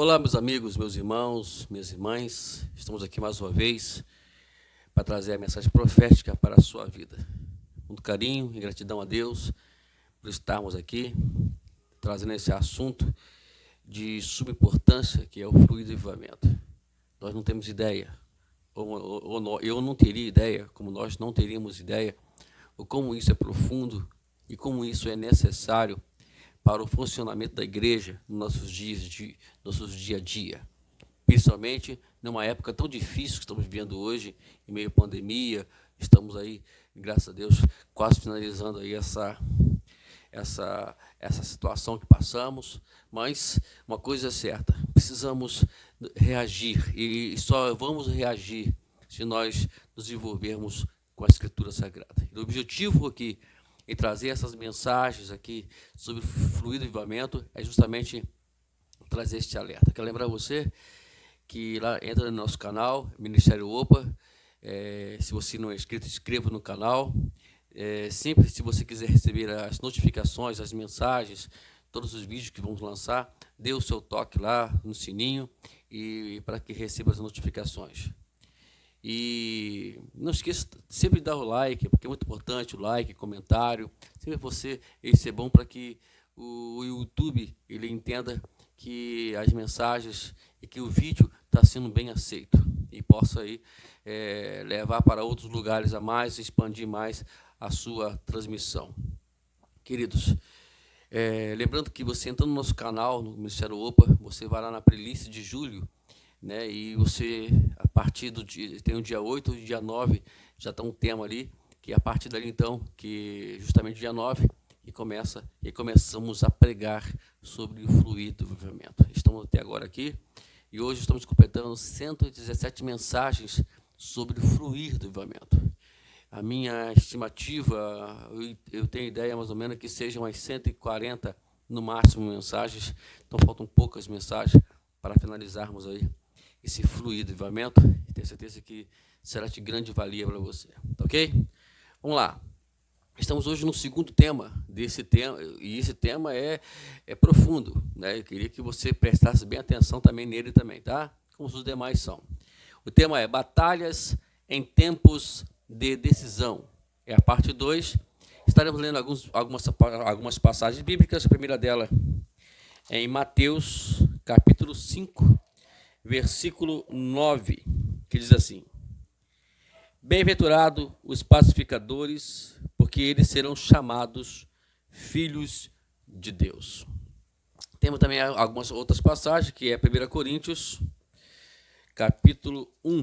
Olá, meus amigos, meus irmãos, minhas irmãs. Estamos aqui mais uma vez para trazer a mensagem profética para a sua vida. Muito carinho e gratidão a Deus por estarmos aqui trazendo esse assunto de suma importância, que é o fluir do avivamento. Nós não temos ideia, eu não teria ideia, como nós não teríamos ideia, ou como isso é profundo e como isso é necessário para o funcionamento da igreja nos nossos dia a dia, principalmente numa época tão difícil que estamos vivendo hoje, em meio à pandemia. Estamos aí, graças a Deus, quase finalizando aí essa situação que passamos, mas uma coisa é certa: precisamos reagir, e só vamos reagir se nós nos envolvermos com a Escritura Sagrada. E o objetivo aqui em trazer essas mensagens aqui sobre fluir do avivamento é justamente trazer este alerta. Quero lembrar você que lá entra no nosso canal, Ministério OPA. Se você não é inscrito, inscreva no canal. Sempre, se você quiser receber as notificações, as mensagens, todos os vídeos que vamos lançar, dê o seu toque lá no sininho e para que receba as notificações. E não esqueça sempre de dar o like, porque é muito importante o like, comentário. Sempre isso é bom para que o YouTube ele entenda que as mensagens e que o vídeo está sendo bem aceito e possa aí levar para outros lugares a mais, expandir mais a sua transmissão. Queridos, lembrando que você entrando no nosso canal, no Ministério OPA, você vai lá na playlist de julho, né, e você, a partir do dia, tem o dia 8 e o dia 9, já está um tema ali, que a partir dali então, que justamente dia 9, começamos a pregar sobre o fluir do avivamento. Estamos até agora aqui, e hoje estamos completando 117 mensagens sobre o fluir do avivamento. A minha estimativa, eu tenho ideia mais ou menos que sejam umas 140 no máximo mensagens, então faltam poucas mensagens para finalizarmos aí esse fluir do avivamento, e tenho certeza que será de grande valia para você, tá ok? Vamos lá. Estamos hoje no segundo tema desse tema, e esse tema é profundo, né? Eu queria que você prestasse bem atenção também nele também, tá? Como os demais são. O tema é batalhas em tempos de decisão. É a parte 2. Estaremos lendo algumas passagens bíblicas. A primeira dela é em Mateus, capítulo 5, versículo 9, que diz assim: Bem-aventurado os pacificadores, porque eles serão chamados filhos de Deus. Temos também algumas outras passagens, que é 1 Coríntios, capítulo 1.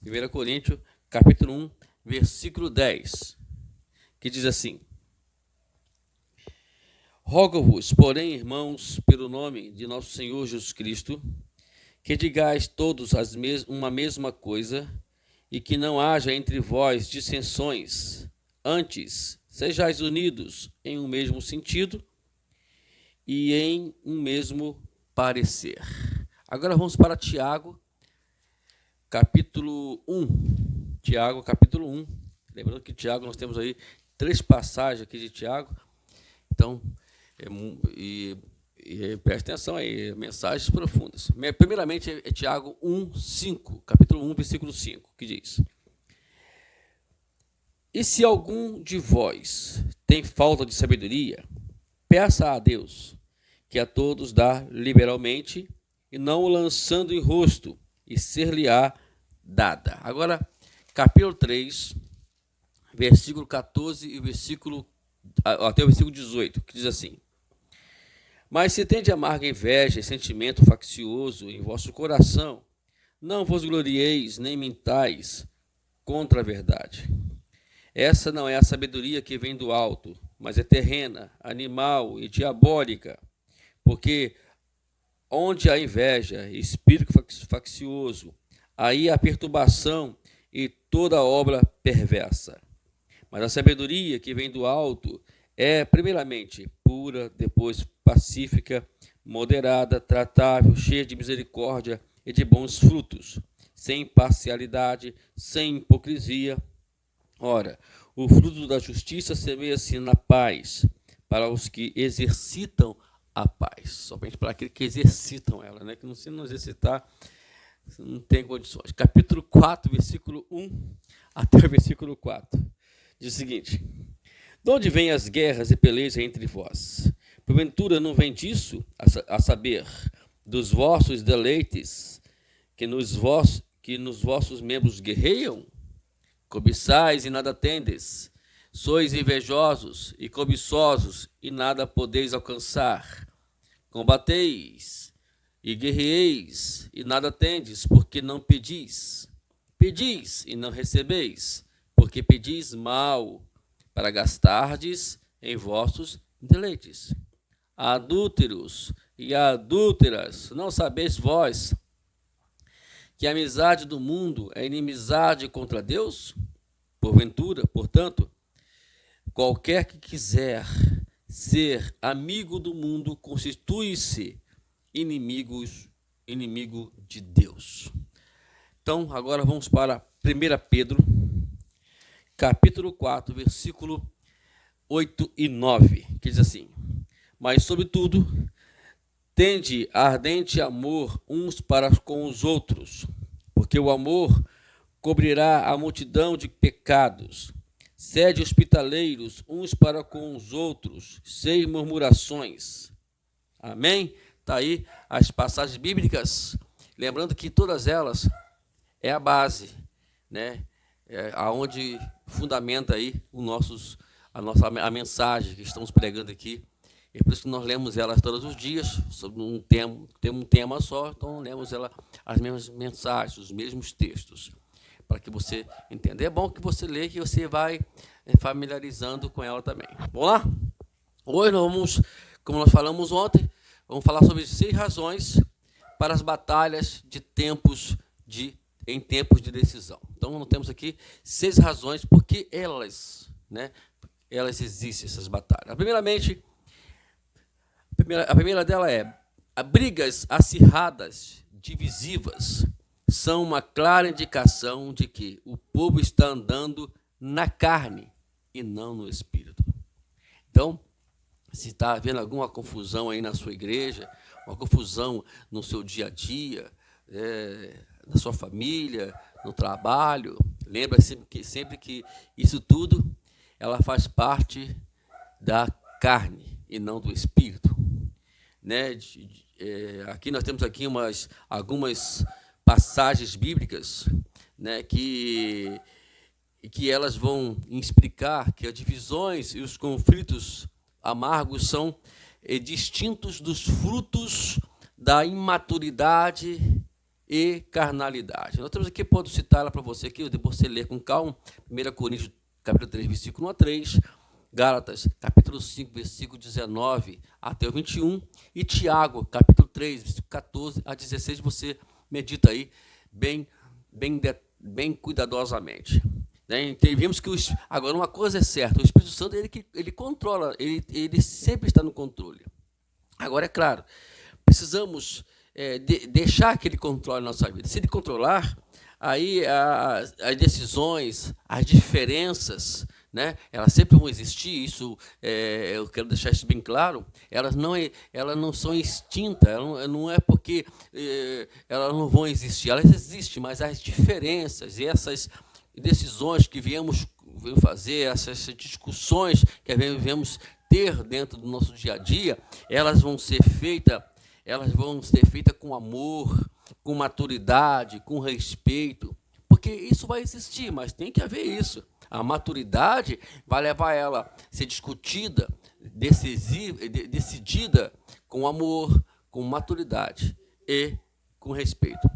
1 Coríntios, capítulo 1, versículo 10, que diz assim: Rogo-vos, porém, irmãos, pelo nome de nosso Senhor Jesus Cristo, que digais todos uma mesma coisa, e que não haja entre vós dissensões. Antes, sejais unidos em um mesmo sentido e em um mesmo parecer. Agora vamos para Tiago, capítulo 1. Tiago, capítulo 1. Lembrando que Tiago, nós temos aí 3 passagens aqui de Tiago. Então, preste atenção aí, mensagens profundas. Primeiramente é Tiago 1:5, capítulo 1, versículo 5, que diz: E se algum de vós tem falta de sabedoria, peça a Deus, que a todos dá liberalmente, e não o lançando em rosto, e ser-lhe-á dada. Agora, capítulo 3, versículo 14 e até o versículo 18, que diz assim: Mas se tende amarga inveja e sentimento faccioso em vosso coração, não vos glorieis nem mintais contra a verdade. Essa não é a sabedoria que vem do alto, mas é terrena, animal e diabólica, porque onde há inveja e espírito faccioso, aí há perturbação e toda obra perversa. Mas a sabedoria que vem do alto é, primeiramente, pura, depois pacífica, moderada, tratável, cheia de misericórdia e de bons frutos, sem parcialidade, sem hipocrisia. Ora, o fruto da justiça semeia-se na paz, para os que exercitam a paz. Somente para aqueles que exercitam ela, né? Que se não exercitar, não tem condições. Capítulo 4, versículo 1 até o versículo 4. Diz o seguinte: de onde vêm as guerras e pelejas entre vós? Porventura não vem disso, a saber, dos vossos deleites, que nos vossos membros guerreiam? Cobiçais e nada tendes, sois invejosos e cobiçosos e nada podeis alcançar. Combateis e guerreeis e nada tendes, porque não pedis. Pedis e não recebeis, porque pedis mal, para gastardes em vossos deleites. Adúlteros e adúlteras, não sabeis vós que a amizade do mundo é inimizade contra Deus? Porventura, portanto, qualquer que quiser ser amigo do mundo constitui-se inimigo de Deus. Então, agora vamos para 1 Pedro, capítulo 4, versículo 8 e 9, que diz assim: mas, sobretudo, tende ardente amor uns para com os outros, porque o amor cobrirá a multidão de pecados. Sede hospitaleiros uns para com os outros, sem murmurações. Amém? Está aí as passagens bíblicas, lembrando que todas elas é a base, né? Aonde fundamenta aí a mensagem que estamos pregando aqui. É por isso que nós lemos elas todos os dias, sobre um tema só, então lemos as mesmas mensagens, os mesmos textos, para que você entenda. É bom que você lê, que você vai familiarizando com ela também. Vamos lá? Hoje nós vamos, como nós falamos ontem, vamos falar sobre 6 razões para as batalhas em tempos de decisão. Então, nós temos aqui 6 razões porque elas existem, essas batalhas. Primeiramente, a primeira dela é: brigas acirradas, divisivas, são uma clara indicação de que o povo está andando na carne e não no espírito. Então, se está havendo alguma confusão aí na sua igreja, uma confusão no seu dia a dia, na sua família, no trabalho, lembra sempre que isso tudo ela faz parte da carne e não do espírito. Né? Aqui nós temos aqui algumas passagens bíblicas, né, que elas vão explicar que as divisões e os conflitos amargos são distintos dos frutos da imaturidade e carnalidade. Nós temos aqui, posso citar ela para você aqui, depois você ler com calma, 1 Coríntios, capítulo 3, versículo 1 a 3, Gálatas, capítulo 5, versículo 19 até o 21, e Tiago, capítulo 3, versículo 14 a 16, você medita aí bem cuidadosamente. Vimos que agora uma coisa é certa: o Espírito Santo ele controla, ele sempre está no controle. Agora, é claro, precisamos deixar que ele controle a nossa vida. Se ele controlar, aí as decisões, as diferenças, né, elas sempre vão existir. Isso eu quero deixar isso bem claro. Elas não são extintas, não é porque elas não vão existir. Elas existem, mas as diferenças e essas decisões que viemos fazer, essas discussões que viemos ter dentro do nosso dia a dia, elas vão ser feitas com amor, com maturidade, com respeito, porque isso vai existir, mas tem que haver isso. A maturidade vai levar ela a ser discutida, decidida com amor, com maturidade e com respeito.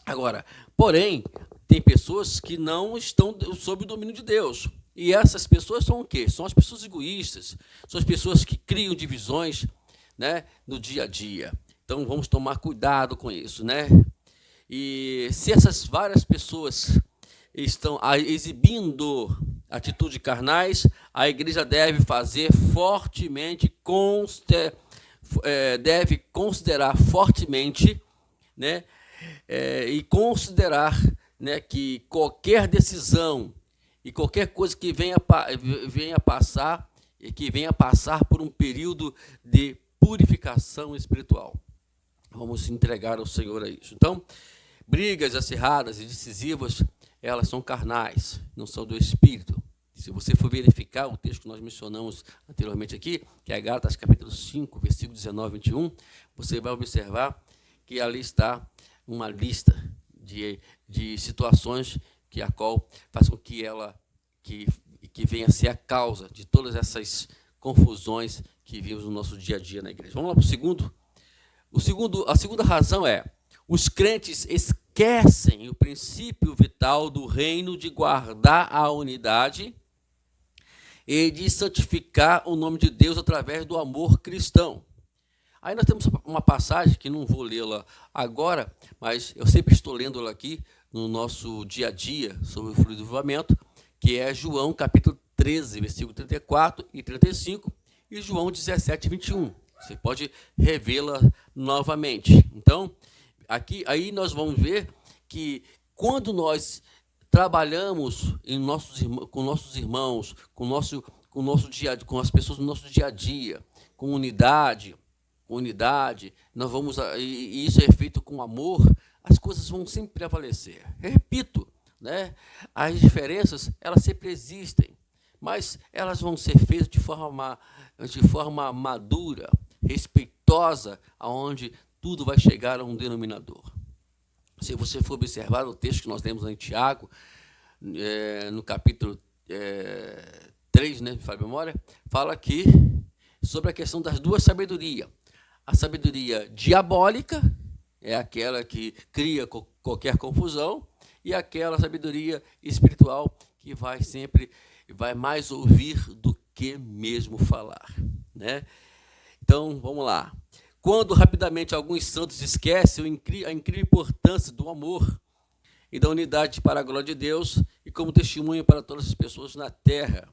Agora, porém, tem pessoas que não estão sob o domínio de Deus. E essas pessoas são o quê? São as pessoas egoístas, são as pessoas que criam divisões, né, no dia a dia. Então, vamos tomar cuidado com isso, né? E se essas várias pessoas estão exibindo atitudes carnais, a igreja deve deve considerar fortemente, né, e considerar, né, que qualquer decisão e qualquer coisa que venha passar por um período de purificação espiritual. Vamos entregar ao Senhor a isso. Então, brigas acirradas e decisivas, elas são carnais, não são do Espírito. Se você for verificar o texto que nós mencionamos anteriormente aqui, que é Gálatas capítulo 5, versículo 19 e 21, você vai observar que ali está uma lista de situações que a qual faz com que ela que venha a ser a causa de todas essas confusões que vimos no nosso dia a dia na igreja. Vamos lá para o segundo. A segunda razão é: os crentes esquecem o princípio vital do reino de guardar a unidade e de santificar o nome de Deus através do amor cristão. Aí nós temos uma passagem que não vou lê-la agora, mas eu sempre estou lendo-la aqui no nosso dia a dia sobre o fruto do avivamento, que é João capítulo 13, versículo 34 e 35, e João 17, 21. Você pode revê-la novamente. Então, aí nós vamos ver que quando nós trabalhamos com nossos irmãos, com as pessoas do nosso dia a dia, com unidade, nós vamos, e isso é feito com amor, as coisas vão sempre prevalecer. Repito, né? As diferenças, elas sempre existem, mas elas vão ser feitas de forma madura, respeitosa, aonde tudo vai chegar a um denominador. Se você for observar o texto que nós lemos em Tiago, no capítulo 3, né, de memória, fala aqui sobre a questão das duas sabedorias. A sabedoria diabólica é aquela que cria qualquer confusão, e aquela sabedoria espiritual que vai mais ouvir do que mesmo falar, né? Então, vamos lá. Quando rapidamente alguns santos esquecem a incrível importância do amor e da unidade para a glória de Deus e como testemunho para todas as pessoas na terra.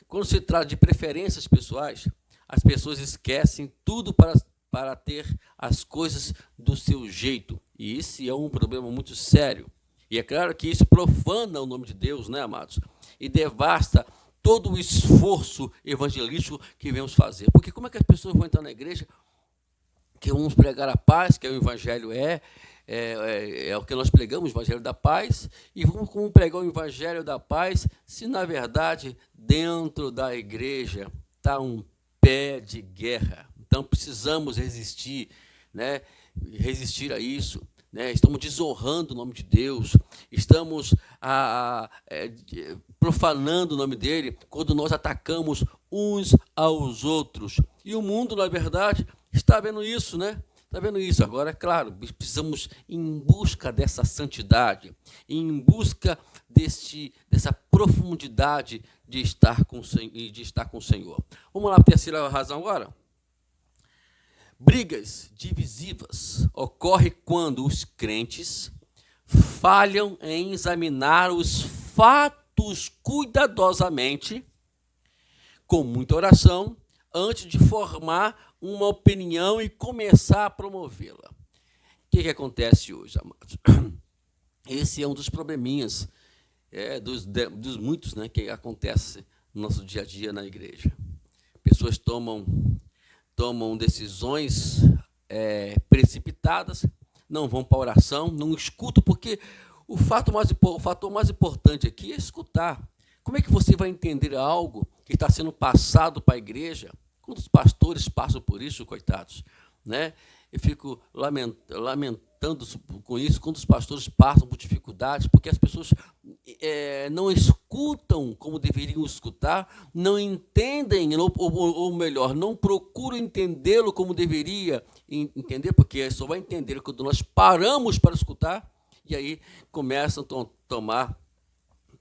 Quando se trata de preferências pessoais, as pessoas esquecem tudo para ter as coisas do seu jeito. E isso é um problema muito sério. E é claro que isso profana o nome de Deus, né, amados? E devasta todo o esforço evangelístico que vamos fazer. Porque como é que as pessoas vão entrar na igreja, que vamos pregar a paz, que o evangelho é o que nós pregamos, o evangelho da paz, e vamos como pregar o evangelho da paz, se na verdade dentro da igreja está um pé de guerra. Então precisamos resistir, né? Resistir a isso. Né? Estamos desonrando o nome de Deus, estamos profanando o nome dele quando nós atacamos uns aos outros. E o mundo, na verdade, está vendo isso, né? Está vendo isso. Agora, é claro, precisamos ir em busca dessa santidade, em busca dessa profundidade de estar com o Senhor. Vamos lá para a terceira razão agora? Brigas divisivas ocorrem quando os crentes falham em examinar os fatos cuidadosamente, com muita oração, antes de formar uma opinião e começar a promovê-la. O que acontece hoje, amados? Esse é um dos probleminhas, dos muitos, né, que acontece no nosso dia a dia na igreja. Pessoas tomam decisões precipitadas, não vão para a oração, não escutam, porque o fator mais importante aqui é escutar. Como é que você vai entender algo que está sendo passado para a igreja? Quantos pastores passam por isso, coitados? Né? Eu fico lamentando com isso, quando os pastores passam por dificuldades, porque as pessoas não escutam como deveriam escutar, não entendem, ou melhor, não procuram entendê-lo como deveria entender, porque só vai entender quando nós paramos para escutar, e aí começam a tomar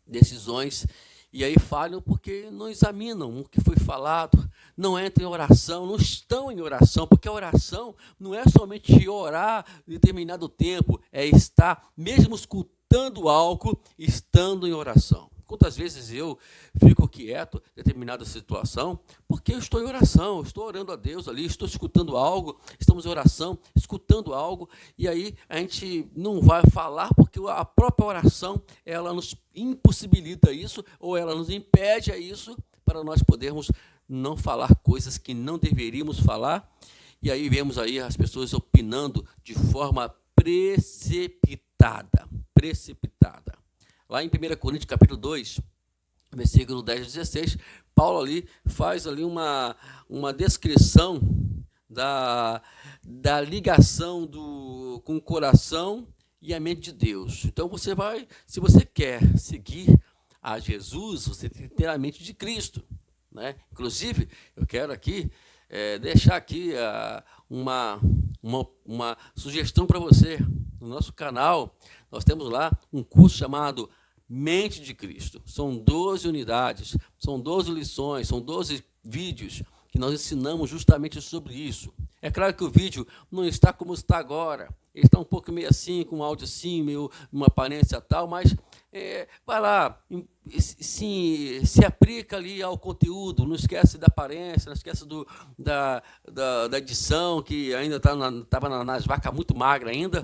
decisões, e aí falham porque não examinam o que foi falado, não entram em oração, não estão em oração, porque a oração não é somente orar em determinado tempo, é estar, mesmo escutando algo, estando em oração. Quantas vezes eu fico quieto em determinada situação, porque eu estou em oração, eu estou orando a Deus ali, estou escutando algo, estamos em oração, escutando algo, e aí a gente não vai falar, porque a própria oração, ela nos impossibilita isso, ou ela nos impede a isso, para nós podermos não falar coisas que não deveríamos falar, e aí vemos aí as pessoas opinando de forma precipitada. Lá em 1 Coríntios, capítulo 2, versículo 10 a 16, Paulo ali faz ali uma descrição da ligação com o coração e a mente de Deus. Então você vai, se você quer seguir a Jesus, você tem que ter a mente de Cristo, né? Inclusive, eu quero aqui deixar aqui uma sugestão para você. No nosso canal, nós temos lá um curso chamado Mente de Cristo. São 12 unidades, são 12 lições, são 12 vídeos que nós ensinamos justamente sobre isso. É claro que o vídeo não está como está agora. Ele está um pouco meio assim, com um áudio assim, meio uma aparência tal, mas vai lá, se aplica ali ao conteúdo, não esquece da aparência, não esquece da edição, que ainda estava nas vacas muito magra ainda,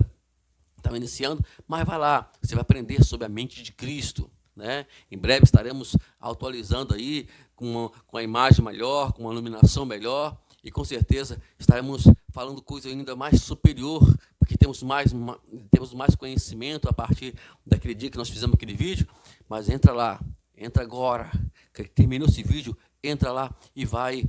estava iniciando, mas vai lá, você vai aprender sobre a mente de Cristo, né? Em breve estaremos atualizando aí com a imagem melhor, com uma iluminação melhor, e com certeza estaremos falando coisa ainda mais superior, porque temos mais conhecimento a partir daquele dia que nós fizemos aquele vídeo. Mas entra lá, entra agora, que terminou esse vídeo, entra lá e vai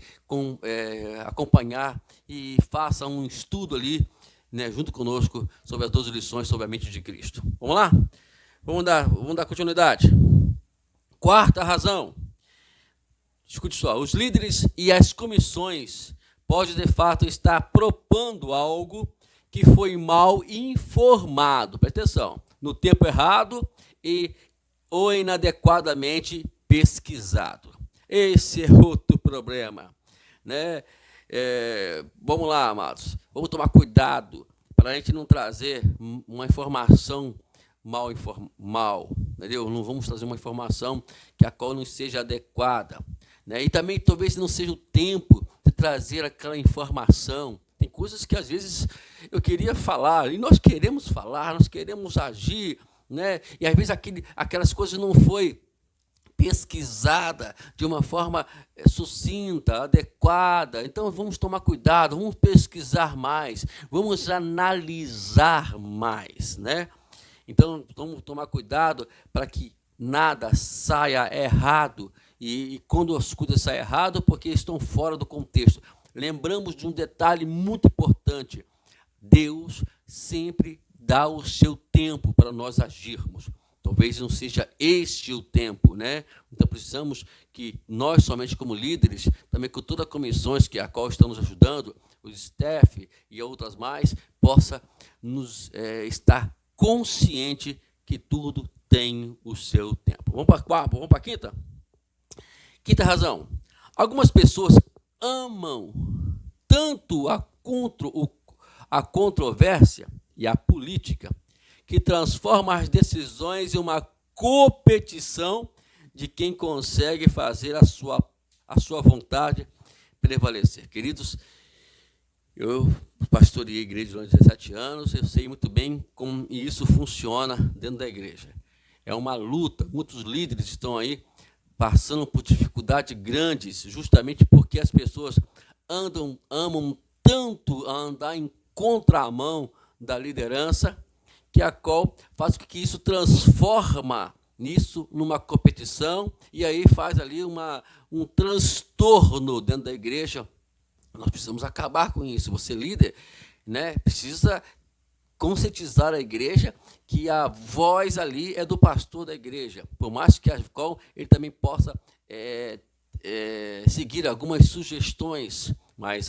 acompanhar e faça um estudo ali, né, junto conosco, sobre as 12 lições sobre a mente de Cristo. Vamos lá? Vamos dar continuidade. Quarta razão. Escute só, os líderes e as comissões podem, de fato, estar propondo algo que foi mal informado, presta atenção, no tempo errado ou inadequadamente pesquisado. Esse é outro problema, né? Vamos lá, amados, vamos tomar cuidado para a gente não trazer uma informação mal, entendeu? Não vamos trazer uma informação que a qual não seja adequada, né? E também talvez não seja o tempo de trazer aquela informação. Tem coisas que às vezes eu queria falar, e nós queremos falar, nós queremos agir, né? E às vezes aquelas coisas não foi pesquisada de uma forma sucinta, adequada. Então vamos tomar cuidado, vamos pesquisar mais, vamos analisar mais, né? Então vamos tomar cuidado para que nada saia errado, e quando as coisas saem errado, porque estão fora do contexto. Lembramos de um detalhe muito importante: Deus sempre dá o seu tempo para nós agirmos. Talvez não seja este o tempo, né? Então precisamos que nós, somente como líderes, também com todas as comissões a qual estão nos ajudando, os staff e outras mais, possa nos estar consciente que tudo tem o seu tempo. Vamos para a quinta? Quinta razão. Algumas pessoas amam tanto a controvérsia e a política que transforma as decisões em uma competição de quem consegue fazer a sua vontade prevalecer. Queridos, eu pastoreei a igreja durante 17 anos, eu sei muito bem como isso funciona dentro da igreja. É uma luta, muitos líderes estão aí passando por dificuldades grandes, justamente porque as pessoas amam tanto a andar em contramão da liderança, que a qual faz com que isso transforma nisso numa competição, e aí faz ali um transtorno dentro da igreja. Nós precisamos acabar com isso. Você, líder, né, precisa conscientizar a igreja que a voz ali é do pastor da igreja, por mais que a qual ele também possa seguir algumas sugestões, mas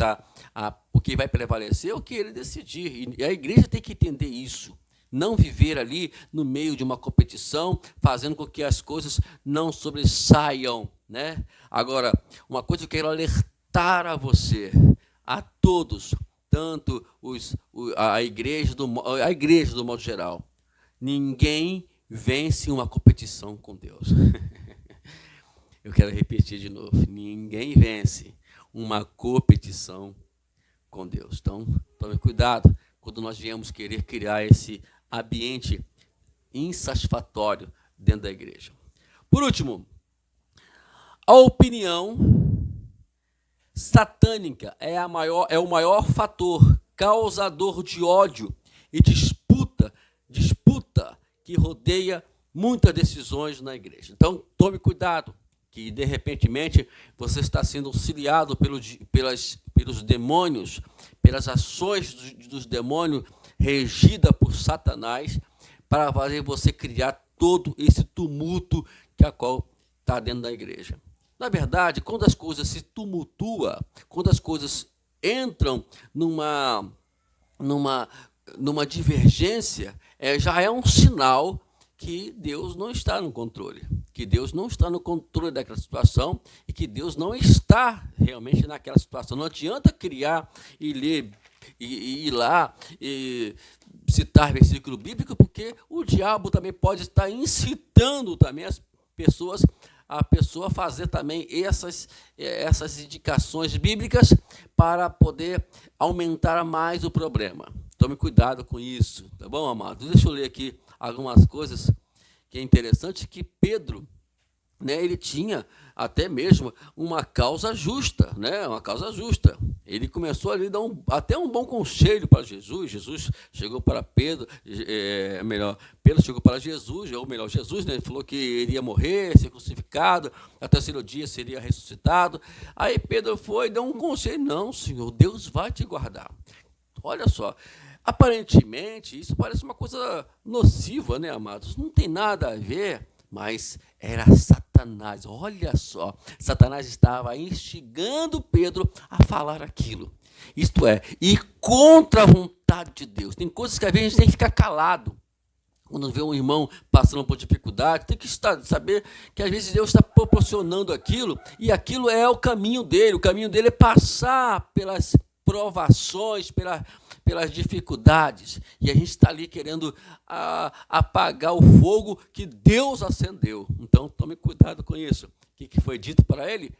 o que vai prevalecer é o que ele decidir, e a igreja tem que entender isso. Não viver ali no meio de uma competição, fazendo com que as coisas não sobressaiam, né? Agora, uma coisa que eu quero alertar a você, a todos, tanto a igreja do modo geral, ninguém vence uma competição com Deus. Eu quero repetir de novo, ninguém vence uma competição com Deus. Então, tome cuidado quando nós viemos querer criar esse ambiente insatisfatório dentro da igreja. Por último, a opinião satânica é o maior fator causador de ódio e disputa que rodeia muitas decisões na igreja. Então, tome cuidado, que de repentemente você está sendo auxiliado pelos demônios, pelas ações dos demônios regida por Satanás, para fazer você criar todo esse tumulto que a qual está dentro da igreja. Na verdade, quando as coisas se tumultuam, quando as coisas entram numa divergência, já é um sinal que Deus não está no controle, que Deus não está no controle daquela situação e que Deus não está realmente naquela situação. Não adianta criar e ler e ir lá e citar versículo bíblico, porque o diabo também pode estar incitando também a pessoa a fazer também essas indicações bíblicas para poder aumentar mais o problema. Tome cuidado com isso, tá bom, amados? Deixa eu ler aqui algumas coisas que é interessante, que Pedro, né, ele tinha até mesmo uma causa justa, né, uma causa justa. Ele começou ali a dar até um bom conselho para Jesus. Jesus chegou para Pedro, Pedro chegou para Jesus, ou melhor, Jesus, né, falou que iria morrer, ser crucificado, até o terceiro dia seria ressuscitado. Aí Pedro foi e deu um conselho: não, Senhor, Deus vai te guardar. Olha só, aparentemente isso parece uma coisa nociva, né, amados? Não tem nada a ver, mas era Satanás. Olha só, Satanás estava instigando Pedro a falar aquilo. Isto é, ir contra a vontade de Deus. Tem coisas que às vezes a gente tem que ficar calado. Quando vê um irmão passando por dificuldade, tem que saber que às vezes Deus está proporcionando aquilo, e aquilo é o caminho dele. O caminho dele é passar pelas provações, pelas dificuldades, e a gente está ali querendo apagar o fogo que Deus acendeu. Então, tome cuidado com isso. O que foi dito para ele?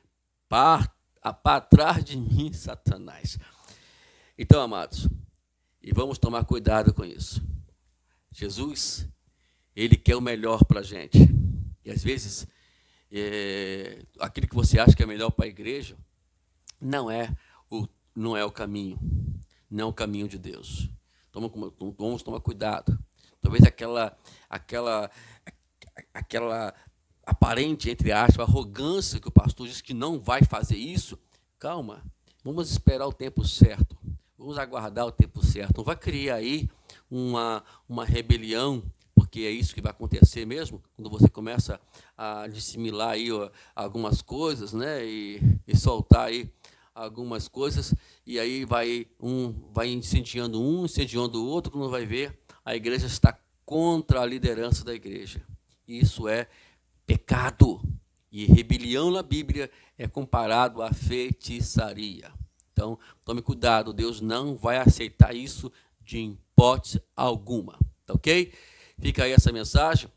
Para trás de mim, Satanás. Então, amados, e vamos tomar cuidado com isso. Jesus, ele quer o melhor para a gente. E às vezes, aquilo que você acha que é melhor para a igreja, não é o caminho. Não é o caminho de Deus. Vamos tomar cuidado. Talvez aquela aparente, entre aspas, arrogância que o pastor diz que não vai fazer isso. Calma, vamos esperar o tempo certo. Vamos aguardar o tempo certo. Não vai criar aí uma rebelião, porque é isso que vai acontecer mesmo, quando você começa a dissimilar aí algumas coisas, né, e soltar aí algumas coisas, e aí vai incendiando incendiando o outro, quando vai ver, a igreja está contra a liderança da igreja. Isso é pecado. E rebelião na Bíblia é comparado à feitiçaria. Então, tome cuidado, Deus não vai aceitar isso de hipótese alguma. Tá ok? Fica aí essa mensagem.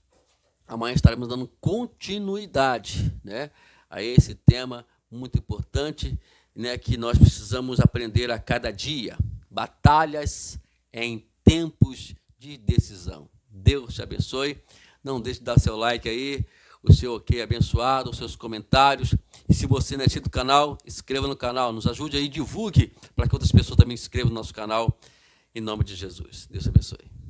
Amanhã estaremos dando continuidade, né, a esse tema muito importante, né, que nós precisamos aprender a cada dia. Batalhas em tempos de decisão. Deus te abençoe. Não deixe de dar seu like aí, o seu ok abençoado, os seus comentários. E se você não é inscrito no canal, inscreva no canal. Nos ajude aí, divulgue para que outras pessoas também se inscrevam no nosso canal. Em nome de Jesus. Deus te abençoe.